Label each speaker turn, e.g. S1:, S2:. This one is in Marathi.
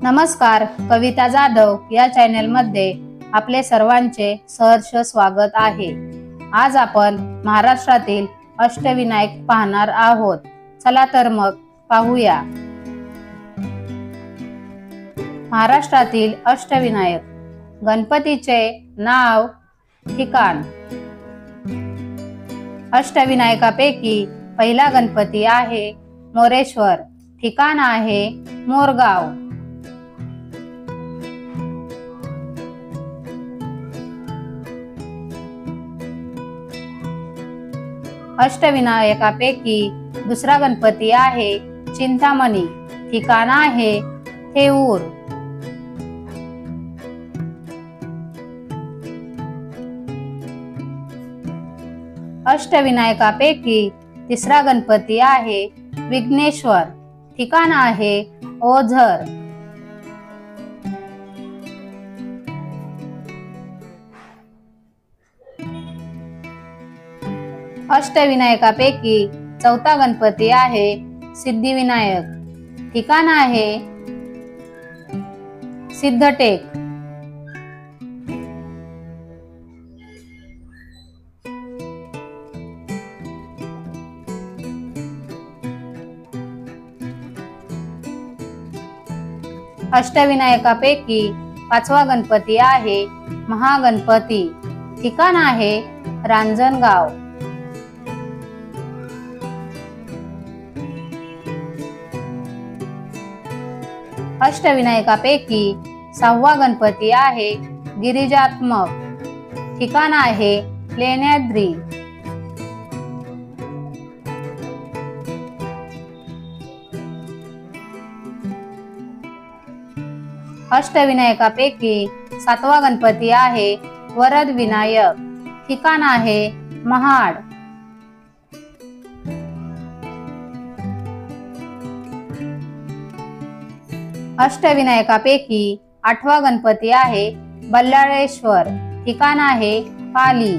S1: नमस्कार, कविता जाधव या चॅनल मध्ये आपले सर्वांचे सहर्ष स्वागत आहे। आज आपण महाराष्ट्रातील अष्टविनायक पाहणार आहोत। चला तर मग पाहूया। महाराष्ट्रातील अष्टविनायक गणपतीचे नाव, ठिकाण। अष्टविनायकापैकी पहिला गणपती आहे मोरेश्वर, ठिकाण आहे मोरगाव। अष्टविनायकापैकी दुसरा गणपती आहे चिंतामणी, ठिकाण आहे थेऊर। अष्टविनायकापैकी तिसरा गणपती आहे विघ्नेश्वर, ठिकाण आहे ओझर। अष्टविनायकापैकी चौथा गणपती आहे सिद्धिविनायक, ठिकाण आहे सिद्धटेक। अष्टविनायकापैकी पाचवा गणपती आहे महागणपती, ठिकाण आहे रांजणगाव। अष्टविनायकापैकी सहावा गणपती आहे गिरिजात्मक, ठिकाण आहे लेण्याद्री। अष्टविनायकापैकी सातवा गणपती आहे वरद विनायक, ठिकाण आहे महाड। अष्टविनायकापैकी आठवा गणपती आहे बल्लाळेश्वर, ठिकाण आहे पाली।